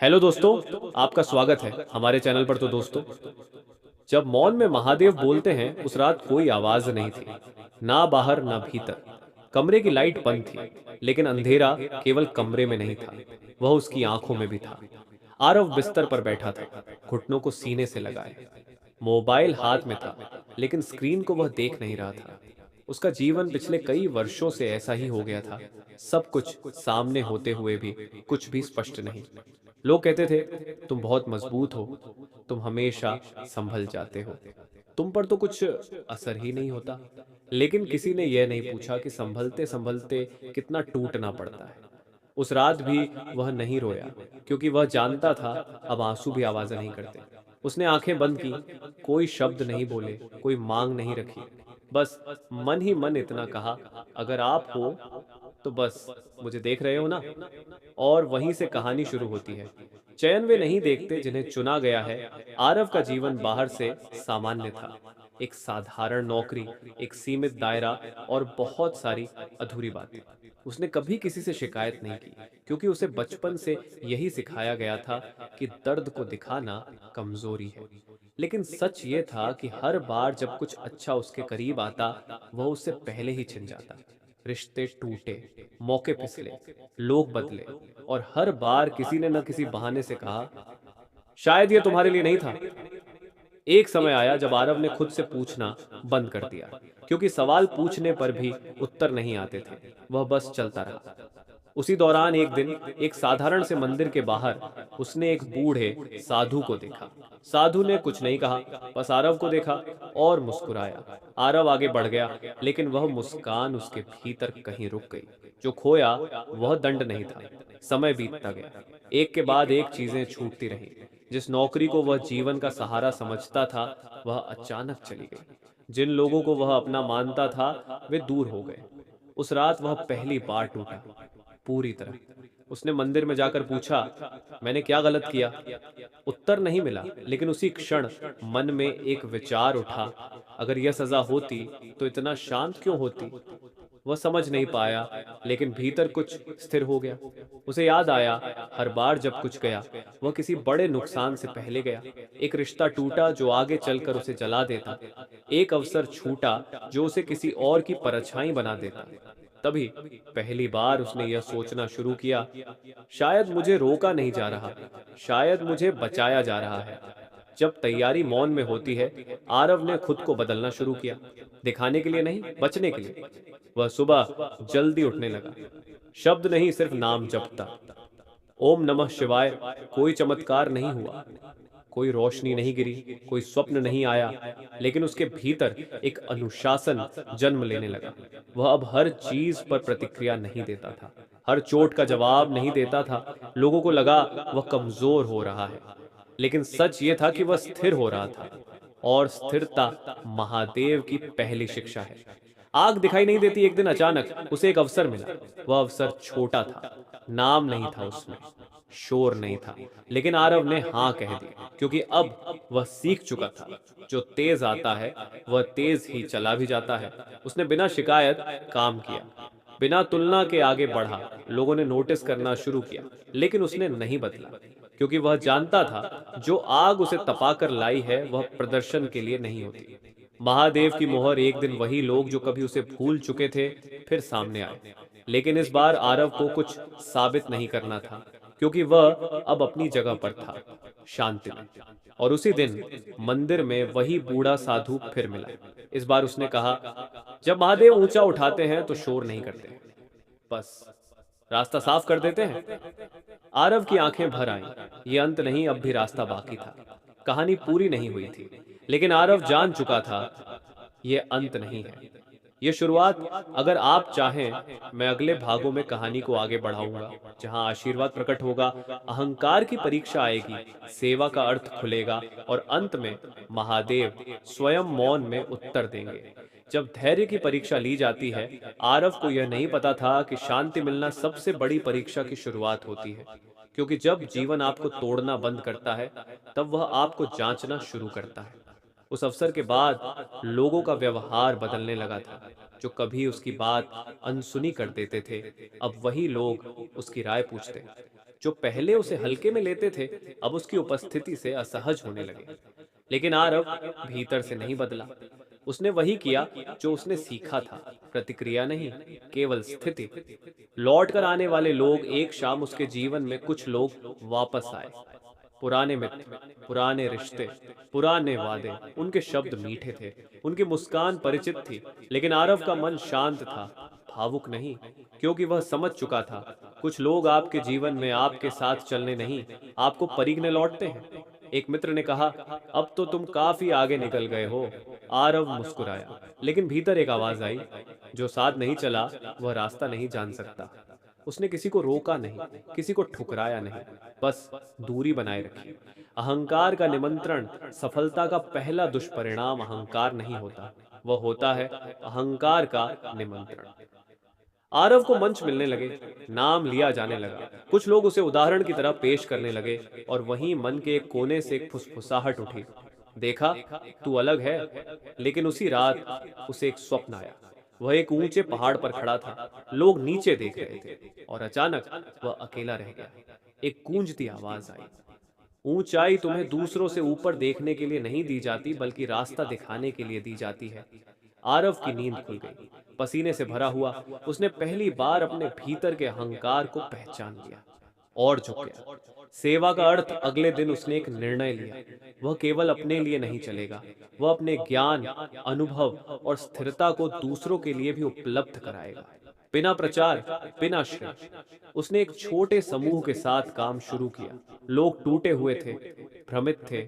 Hello दोस्तों, आपका स्वागत है हमारे चैनल पर। तो दोस्तों, जब मौन में महादेव बोलते हैं उस रात कोई आवाज नहीं थी, ना बाहर ना भीतर। कमरे की लाइट बंद थी, लेकिन अंधेरा केवल कमरे में नहीं था, वह उसकी आंखों में भी था। आरव बिस्तर पर बैठा था, घुटनों को सीने से लगाए। मोबाइल हाथ में था, लेकिन स्क्रीन को वह देख नहीं रहा था। उसका जीवन पिछले कई वर्षों से ऐसा ही हो गया था, सब कुछ सामने होते हुए भी कुछ भी स्पष्ट नहीं। लोग कहते थे, तुम बहुत मजबूत हो, तुम हमेशा संभल जाते हो, तुम पर तो कुछ असर ही नहीं होता। लेकिन किसी ने यह नहीं पूछा कि संभलते संभलते कितना टूटना पड़ता है। उस रात भी वह नहीं रोया, क्योंकि वह जानता था अब आंसू भी आवाज़ नहीं करते। उसने आंखें बंद की, कोई शब्द नहीं बोले, कोई मांग नहीं रखी। बस मन ही मन इतना कहा, अगर आप हो तो बस मुझे देख रहे हो ना। और वहीं से कहानी शुरू होती है। चयन वे नहीं देखते जिन्हें चुना गया है। आरव का जीवन बाहर से सामान्य था, एक साधारण नौकरी, एक सीमित दायरा और बहुत सारी अधूरी बातें। उसने कभी किसी से शिकायत नहीं की, क्योंकि उसे बचपन से यही सिखाया गया था कि दर्द को दिखाना कमजोरी है। लेकिन सच ये था कि हर बार जब कुछ अच्छा उसके करीब आता, वह उससे पहले ही छिन जाता। रिश्ते टूटे, मौके फिसले, लोग बदले, और हर बार किसी ने न किसी बहाने से कहा, शायद ये तुम्हारे लिए नहीं था। एक समय आया जब आरव ने खुद से पूछना बंद कर दिया, क्योंकि सवाल पूछने पर भी उत्तर नहीं आते थे। वह बस चलता रहा। उसी दौरान एक दिन, एक साधारण से मंदिर के बाहर, उसने एक बूढ़े साधु को देखा। साधु ने कुछ नहीं कहा, बस आरव को देखा और मुस्कुराया। आरव आगे बढ़ गया, लेकिन वह मुस्कान उसके भीतर कहीं रुक गई। जो खोया वह दंड नहीं था। समय बीतता गया, एक के बाद एक चीजें छूटती रहीं। जिस नौकरी को वह जीवन का सहारा समझता था, वह अचानक चली गई। जिन लोगों को वह अपना मानता था, वे दूर हो गए। उस रात वह पहली बार टूटा, पूरी तरह। उसने मंदिर में जाकर पूछा, मैंने क्या गलत किया? उत्तर नहीं मिला, लेकिन उसी क्षण मन में एक विचार उठा, अगर यह सजा होती तो इतना शांत क्यों होती? वह समझ नहीं पाया, लेकिन भीतर कुछ स्थिर हो गया। उसे याद आया, हर बार जब कुछ गया, वह किसी बड़े नुकसान से पहले गया। एक रिश्ता टूटा जो आगे चलकर उसे जला देता। एक अवसर छूटा जो उसे किसी और की परछाई बना देता। तभी पहली बार उसने यह सोचना शुरू किया, शायद मुझे रोका नहीं जा रहा, शायद मुझे बचाया जा रहा है। जब तैयारी मौन में होती है, आरव ने खुद को बदलना शुरू किया। दिखाने के लिए नहीं, बचने के लिए। वह सुबह जल्दी उठने लगा, शब्द नहीं, सिर्फ नाम जपता। ओम नमः शिवाय। कोई चमत्कार नहीं हुआ, कोई रोशनी नहीं गिरी, कोई स्वप्न नहीं आया, लेकिन उसके भीतर एक अनुशासन जन्म लेने लगा। वह अब हर चीज पर प्रतिक्रिया नहीं देता था, हर चोट का जवाब नहीं देता था। लोगों को लगा वह कमजोर हो रहा है, लेकिन सच ये था कि वह स्थिर हो रहा था। और स्थिरता महादेव की पहली शिक्षा है। आग दिखाई नहीं देती। एक दिन अचानक उसे एक अवसर मिला। वह अवसर छोटा था, नाम नहीं था उसमें, शोर नहीं था, लेकिन आरव ने हाँ कह दी, क्योंकि अब वह सीख चुका था, जो तेज आता है वह तेज ही चला भी जाता है। उसने बिना शिकायत काम किया, बिना तुलना के आगे बढ़ा। लोगों ने नोटिस करना शुरू किया, लेकिन उसने नहीं बदला, क्योंकि वह जानता था जो आग उसे तपाकर लाई है वह प्रदर्शन के लिए नहीं होती। महादेव की मोहर। एक दिन वही लोग जो कभी उसे भूल चुके थे, फिर सामने आए। लेकिन इस बार आरव को कुछ साबित नहीं करना था, क्योंकि वह अब अपनी जगह पर था, शांति में। और उसी दिन मंदिर में वही बूढ़ा साधु फिर मिला। इस बार उसने कहा, जब महादेव ऊंचा उठाते हैं तो शोर नहीं करते, बस रास्ता साफ कर देते हैं। आरव की आंखें भर आईं। ये अंत नहीं, अब भी रास्ता बाकी था। कहानी पूरी नहीं हुई थी, लेकिन आरव जान चुका था, ये अंत नहीं है, ये शुरुआत। अगर आप चाहें, मैं अगले भागों में कहानी को आगे बढ़ाऊंगा, जहां आशीर्वाद प्रकट होगा, अहंकार की परीक्षा आएगी, सेवा का अर्थ खुलेगा, और अंत में महादेव स्वयं मौन में उत्तर देंगे। जब धैर्य की परीक्षा ली जाती है, आरव को यह नहीं पता था कि शांति मिलना सबसे बड़ी परीक्षा की शुरुआत होती है। क्योंकि जब जीवन आपको तोड़ना बंद करता है, तब वह आपको जांचना शुरू करता है। उस अवसर के बाद लोगों का व्यवहार बदलने लगा था। जो कभी उसकी बात अनसुनी कर देते थे, अब वही लोग उसकी राय पूछते। जो पहले उसे हल्के में लेते थे अब उसकी उपस्थिति से असहज होने लगे। लेकिन आरव भीतर से नहीं बदला। उसने वही किया जो उसने सीखा था, प्रतिक्रिया नहीं, केवल स्थिति। लौट कर आने वाले लोग, एक शाम उसके जीवन में कुछ लोग वापस आए। पुराने मित्र, पुराने रिश्ते, पुराने वादे। उनके शब्द मीठे थे, उनकी मुस्कान परिचित थी, लेकिन आरव का मन शांत था, भावुक नहीं, क्योंकि वह समझ चुका था कुछ लोग आपके जीवन में आपके साथ चलने नहीं, आपको परिगने लौटते हैं। एक मित्र ने कहा, अब तो तुम काफी आगे निकल गए हो। आरव मुस्कुराया, लेकिन भीतर एक आवाज आई, जो साथ नहीं चला वह रास्ता नहीं जान सकता। उसने किसी को रोका नहीं, किसी को ठुकराया नहीं, बस दूरी बनाए रखी। अहंकार का निमंत्रण, सफलता का पहला दुष्परिणाम अहंकार नहीं होता, वह होता है अहंकार का निमंत्रण। आरव को मंच मिलने लगे, नाम लिया जाने लगा, कुछ लोग उसे उदाहरण की तरह पेश करने लगे, और वहीं मन के एक कोने से एक फुसफुसाहट उठी, देखा, तू अलग है। लेकिन उसी रात उसे एक स्वप्न आया। वह एक ऊंचे पहाड़ पर खड़ा था, लोग नीचे देख रहे थे, और अचानक वह अकेला रह गया। एक गूंजती आवाज आई, ऊंचाई तुम्हें दूसरों से ऊपर देखने के लिए नहीं दी जाती, बल्कि रास्ता दिखाने के लिए दी जाती है। आरव की नींद खुल गई, पसीने से भरा हुआ उसने पहली बार अपने भीतर के अहंकार को पहचान लिया और झुक गया। सेवा का अर्थ, अगले दिन उसने एक निर्णय लिया, वह केवल अपने लिए नहीं चलेगा, वह अपने ज्ञान, अनुभव और स्थिरता को दूसरों के लिए भी उपलब्ध कराएगा, बिना प्रचार, बिना श्रेय। उसने एक छोटे समूह के साथ काम शुरू किया। लोग टूटे हुए थे, भ्रमित थे,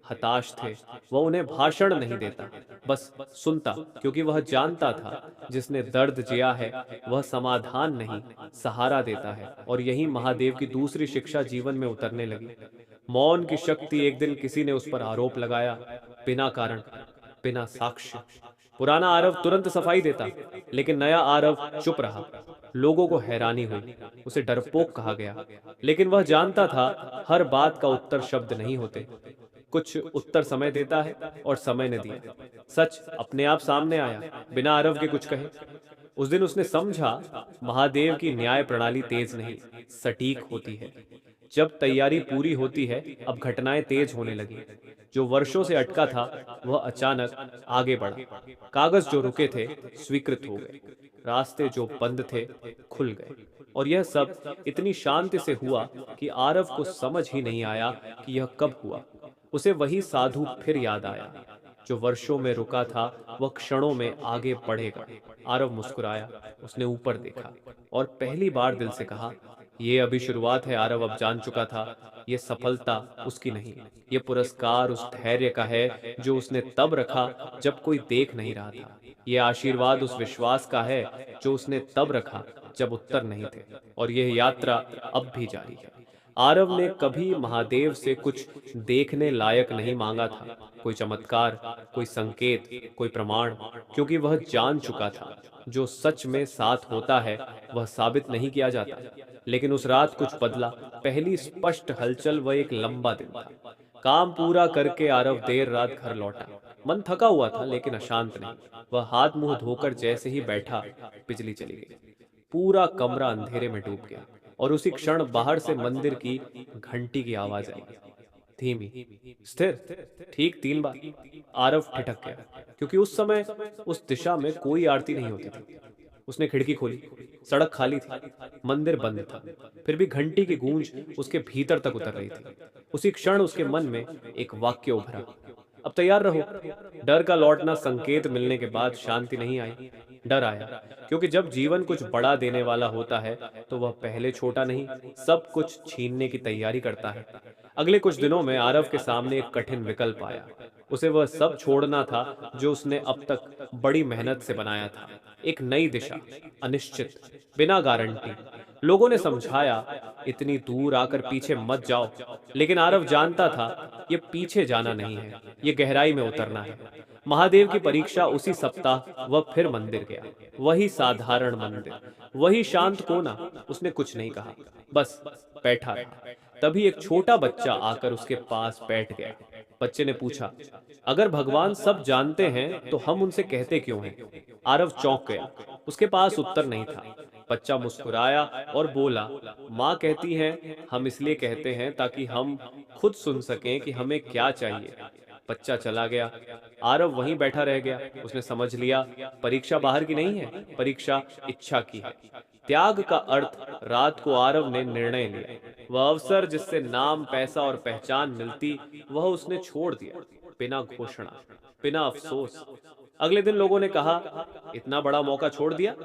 हताश थे। वह उन्हें भाषण नहीं देता, बस सुनता, क्योंकि वह जानता था जिसने दर्द जिया है वह समाधान नहीं, सहारा देता है। और यही महादेव की दूसरी शिक्षा जीवन में उतरने लगी। मौन की शक्ति। एक दिन किसी ने उस पर आरोप लगाया, बिना कारण, बिना साक्ष्य। पुराना आरव तुरंत सफाई देता, लेकिन नया आरव चुप रहा। लोगों को हैरानी हुई, उसे डरपोक कहा गया, लेकिन वह जानता था हर बात का उत्तर शब्द नहीं होते, कुछ उत्तर समय देता है, और समय ने दिया। सच अपने आप सामने आया, बिना आरव के कुछ कहे। उस दिन उसने समझा, महादेव की न्याय प्रणाली तेज नहीं, सटीक होती है। जब तैयारी पूरी होती है, अब घटनाएं तेज होने लगी। जो वर्षों से अटका था वह अचानक आगे बढ़ा। कागज जो रुके थे स्वीकृत हो गए, रास्ते जो बंद थे खुल गए। और यह सब इतनी शांति से हुआ कि आरव को समझ ही नहीं आया कि यह कब हुआ। उसे वही साधु फिर याद आया, जो वर्षों में रुका था वह क्षणों में आगे बढ़ेगा। आरव मुस्कुराया, उसने ऊपर देखा और पहली बार दिल से कहा, ये अभी शुरुआत है। आरव अब जान चुका था, ये सफलता उसकी नहीं, ये पुरस्कार उस धैर्य का है जो उसने तब रखा जब कोई देख नहीं रहा था। ये आशीर्वाद उस विश्वास का है जो उसने तब रखा जब उत्तर नहीं थे। और यह यात्रा अब भी जारी है। आरव ने कभी महादेव से कुछ देखने लायक नहीं मांगा था, कोई चमत्कार, कोई संकेत, कोई प्रमाण, क्योंकि वह जान चुका था जो सच में साथ होता है वह साबित नहीं किया जाता। लेकिन उस रात कुछ बदला। पहली स्पष्ट हलचल, वह एक लंबा दिन था। काम पूरा करके आरव देर रात घर लौटा। मन थका हुआ था लेकिन अशांत नहीं। वह हाथ मुंह धोकर जैसे ही बैठा, बिजली चली गई। पूरा कमरा अंधेरे में डूब गया, और उसी क्षण बाहर से मंदिर की घंटी की आवाज आई, धीमी, स्थिर, ठीक 3 बार। आरव ठिठक गया, क्योंकि उस समय उस दिशा में कोई आरती नहीं होती थी। उसने खिड़की खोली, सड़क खाली थी, मंदिर बंद था, फिर भी घंटी की गूंज उसके भीतर तक उतर रही थी। उसी क्षण उसके मन में एक वाक्य उभरा, अब तैयार रहो। डर का लौटना, संकेत मिलने के बाद शांति नहीं आई, डर आया, क्योंकि जब जीवन कुछ बड़ा देने वाला होता है तो वह पहले छोटा नहीं, सब कुछ छीनने की तैयारी करता है। अगले कुछ दिनों में आरव के सामने एक कठिन विकल्प आया। उसे वह सब छोड़ना था जो उसने अब तक बड़ी मेहनत से बनाया था। एक नई दिशा, अनिश्चित, बिना गारंटी। लोगों ने समझाया, इतनी दूर आकर पीछे मत जाओ, लेकिन आरव जानता था ये पीछे जाना नहीं है, ये गहराई में उतरना है। महादेव की परीक्षा। उसी सप्ताह वह फिर मंदिर गया, वही साधारण मंदिर, वही शांत कोना। उसने कुछ नहीं कहा, बस बैठा रहा। तभी एक छोटा बच्चा आकर उसके पास बैठ गया। बच्चे ने पूछा, अगर भगवान सब जानते हैं तो हम उनसे कहते क्यों हैं? आरव चौंक गया, उसके पास उत्तर नहीं था। बच्चा मुस्कुराया और बोला, माँ कहती हैं हम इसलिए कहते हैं ताकि हम खुद सुन सकें कि हमें क्या चाहिए। बच्चा चला गया। आरव वहीं बैठा रह गया। उसने समझ लिया, परीक्षा बाहर की नहीं है, परीक्षा इच्छा की है। त्याग का अर्थ रात को आरव ने निर्णय लिया। वह अवसर जिससे नाम, पैसा और पहचान मिलती, वह उसने छोड़ दिया, बिना घोषणा, बिना अफसोस। अगले दिन लोगों ने कहा, इतना बड़ा मौका छोड़ दिया।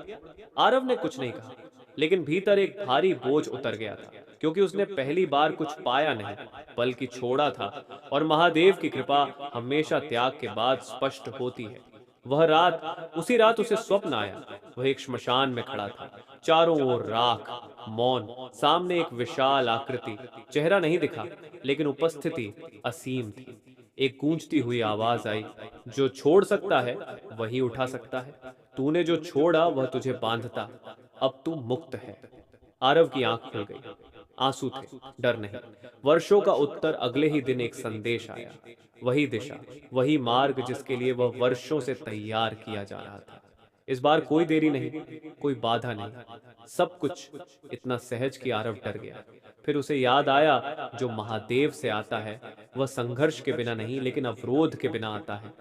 आरव ने कुछ नहीं कहा, लेकिन भीतर एक भारी बोझ उतर गया था, क्योंकि उसने पहली बार कुछ पाया नहीं, बल्कि छोड़ा था। और महादेव की कृपा हमेशा त्याग के बाद स्पष्ट होती है। वह रात, उसी रात उसे स्वप्न आया। वह एक श्मशान में खड़ा था, चारों ओर राख, मौन, सामने एक विशाल आकृति। चेहरा नहीं दिखा, लेकिन उपस्थिति असीम थी। एक गूंजती हुई आवाज आई, जो छोड़ सकता है वही उठा सकता है। तूने जो छोड़ा वह तुझे बांधता, अब तू मुक्त है। आरव की आंख खुल गई। आंसू थे, डर नहीं। वर्षों का उत्तर अगले ही दिन एक संदेश आया। वही दिशा, वही मार्ग जिसके लिए वह वर्षों से तैयार किया जा रहा था। इस बार कोई देरी नहीं, कोई बाधा नहीं, सब कुछ इतना सहज कि आरव डर गया। फिर उसे याद आया, जो महादेव से आता है वह संघर्ष के बिना नहीं, लेकिन अवरोध के बिना आता है।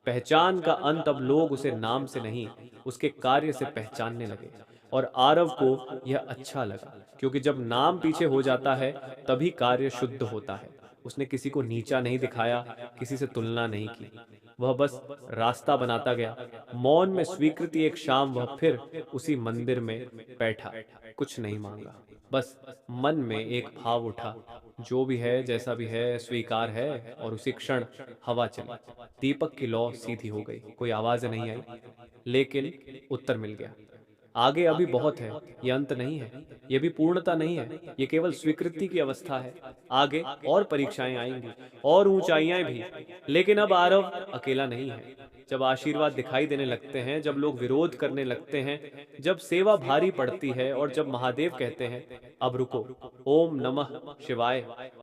पहचान का अंत अब लोग उसे नाम से नहीं, उसके कार्य से पहचानने लगे। और आरव को यह अच्छा लगा, क्योंकि जब नाम पीछे हो जाता है तभी कार्य शुद्ध होता है। उसने किसी को नीचा नहीं दिखाया, किसी से तुलना नहीं की। वह बस रास्ता बनाता गया। मौन में स्वीकृति। एक शाम वह फिर उसी मंदिर में बैठा, कुछ नहीं मांगा, बस मन में एक भाव उठा, जो भी है जैसा भी है स्वीकार है। और उसी क्षण हवा चली, दीपक की लौ सीधी हो गई। कोई आवाज नहीं आई, लेकिन उत्तर मिल गया। आगे अभी बहुत है, ये अंत नहीं है, ये भी पूर्णता नहीं है, ये केवल स्वीकृति की अवस्था है। आगे और परीक्षाएं आएंगी, और ऊंचाइयां भी, लेकिन अब आरव अकेला नहीं है। जब आशीर्वाद दिखाई देने लगते हैं, जब लोग विरोध करने लगते हैं, जब सेवा भारी पड़ती है, और जब महादेव कहते हैं, अब रुको, ओम नमः शिवाय।